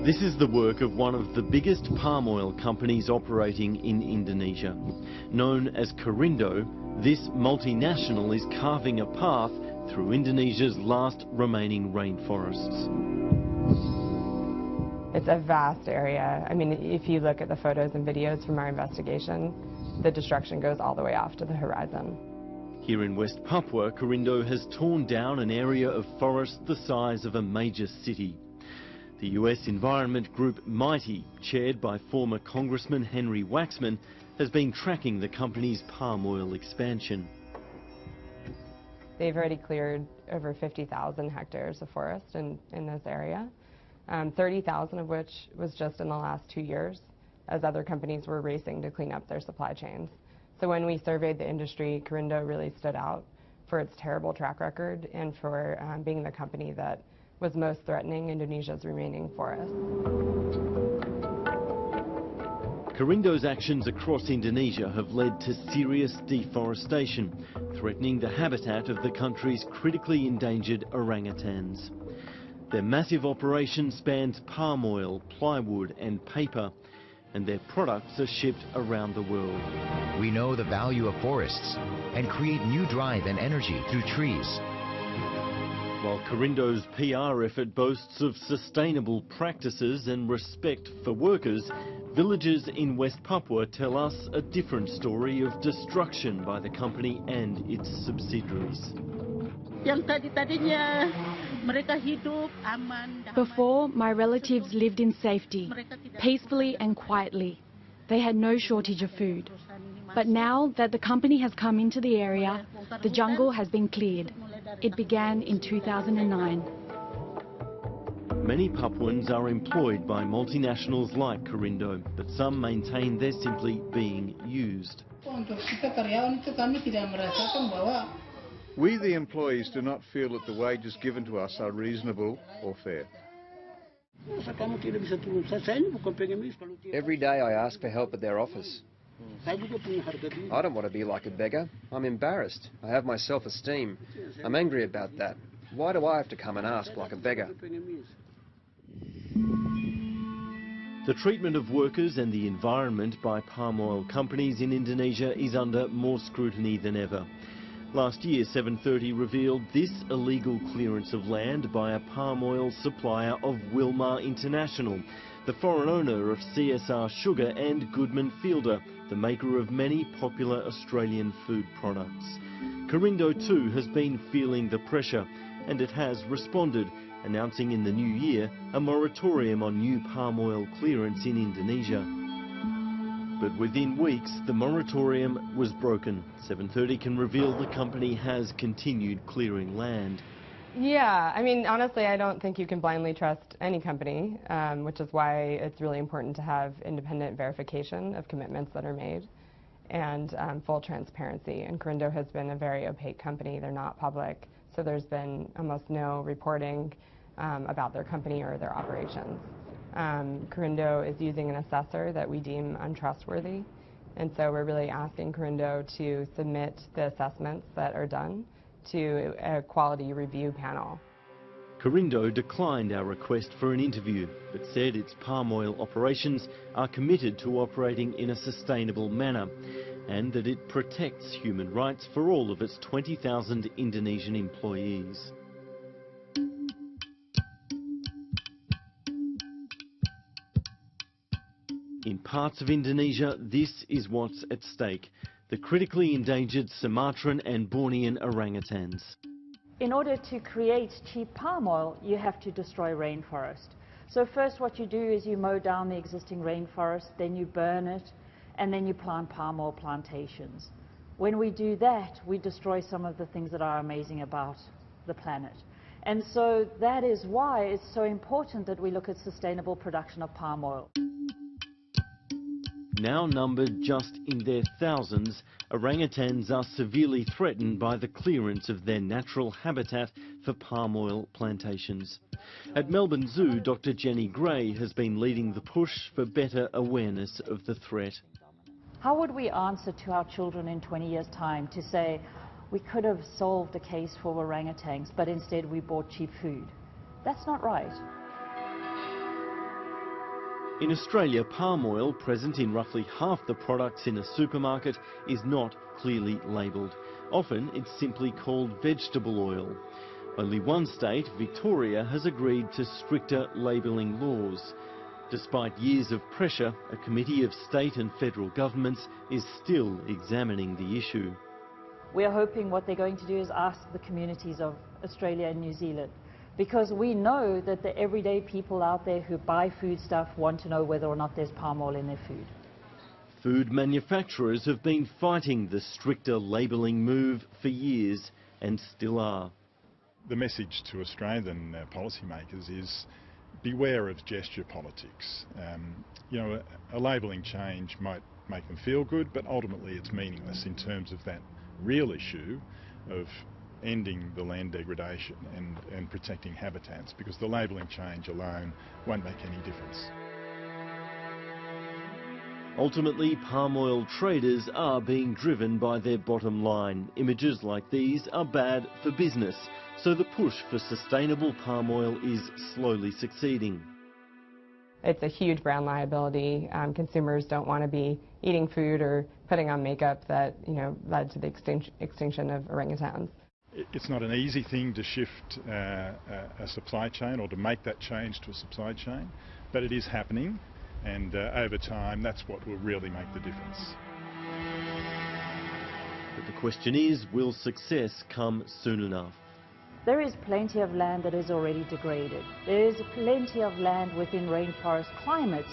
This is the work of one of the biggest palm oil companies operating in Indonesia. Known as Korindo, this multinational is carving a path through Indonesia's last remaining rainforests. It's a vast area. I mean, if you look at the photos and videos from our investigation, the destruction goes all the way off to the horizon. Here in West Papua, Korindo has torn down an area of forest the size of a major city. The US environment group Mighty, chaired by former Congressman Henry Waxman, has been tracking the company's palm oil expansion. They've already cleared over 50,000 hectares of forest in this area, 30,000 of which was just in the last 2 years, as other companies were racing to clean up their supply chains. So when we surveyed the industry, Korindo really stood out for its terrible track record and for being the company that was most threatening Indonesia's remaining forests. Korindo's actions across Indonesia have led to serious deforestation, threatening the habitat of the country's critically endangered orangutans. Their massive operation spans palm oil, plywood and paper, and their products are shipped around the world. We know the value of forests and create new drive and energy through trees. While Korindo's PR effort boasts of sustainable practices and respect for workers, villagers in West Papua tell us a different story of destruction by the company and its subsidiaries. Before, my relatives lived in safety, peacefully and quietly. They had no shortage of food. But now that the company has come into the area, the jungle has been cleared. It began in 2009. Many Papuans are employed by multinationals like Korindo, but some maintain they're simply being used. We, the employees, do not feel that the wages given to us are reasonable or fair. Every day I ask for help at their office. I don't want to be like a beggar. I'm embarrassed. I have my self-esteem. I'm angry about that. Why do I have to come and ask like a beggar? The treatment of workers and the environment by palm oil companies in Indonesia is under more scrutiny than ever. Last year, 730 revealed this illegal clearance of land by a palm oil supplier of Wilmar International, the foreign owner of CSR Sugar and Goodman Fielder, the maker of many popular Australian food products. Korindo too has been feeling the pressure, and it has responded, announcing in the new year a moratorium on new palm oil clearance in Indonesia. But within weeks, the moratorium was broken. 730 can reveal the company has continued clearing land. Yeah, I mean, honestly, I don't think you can blindly trust any company, which is why it's really important to have independent verification of commitments that are made and full transparency. And Korindo has been a very opaque company. They're not public, so there's been almost no reporting about their company or their operations. Korindo is using an assessor that we deem untrustworthy, and so we're really asking Korindo to submit the assessments that are done to a quality review panel. Korindo declined our request for an interview, but said its palm oil operations are committed to operating in a sustainable manner and that it protects human rights for all of its 20,000 Indonesian employees. In parts of Indonesia, this is what's at stake: the critically endangered Sumatran and Bornean orangutans. In order to create cheap palm oil, you have to destroy rainforest. So first what you do is you mow down the existing rainforest, then you burn it, and then you plant palm oil plantations. When we do that, we destroy some of the things that are amazing about the planet. And so that is why it's so important that we look at sustainable production of palm oil. Now numbered just in their thousands, orangutans are severely threatened by the clearance of their natural habitat for palm oil plantations. At Melbourne Zoo, Dr. Jenny Gray has been leading the push for better awareness of the threat. How would we answer to our children in 20 years' time to say, we could have solved a case for orangutans, but instead we bought cheap food? That's not right. In Australia, palm oil, present in roughly half the products in a supermarket, is not clearly labelled. Often it's simply called vegetable oil. Only one state, Victoria, has agreed to stricter labelling laws. Despite years of pressure, a committee of state and federal governments is still examining the issue. We're hoping what they're going to do is ask the communities of Australia and New Zealand, because we know that the everyday people out there who buy foodstuff want to know whether or not there's palm oil in their food. Food manufacturers have been fighting the stricter labelling move for years and still are. The message to Australian policymakers is beware of gesture politics. You know, a labelling change might make them feel good, but ultimately it's meaningless in terms of that real issue of ending the land degradation and protecting habitats, because the labelling change alone won't make any difference. Ultimately, palm oil traders are being driven by their bottom line. Images like these are bad for business, so the push for sustainable palm oil is slowly succeeding. It's a huge brand liability. Consumers don't want to be eating food or putting on makeup that, led to the extinction of orangutans. It's not an easy thing to shift a supply chain or to make that change to a supply chain, but it is happening, and over time that's what will really make the difference. But the question is, will success come soon enough? There is plenty of land that is already degraded. There is plenty of land within rainforest climates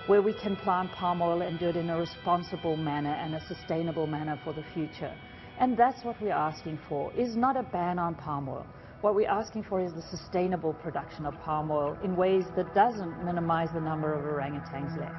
where we can plant palm oil and do it in a responsible manner and a sustainable manner for the future. And that's what we're asking for, is not a ban on palm oil. What we're asking for is the sustainable production of palm oil in ways that doesn't minimize the number of orangutans left.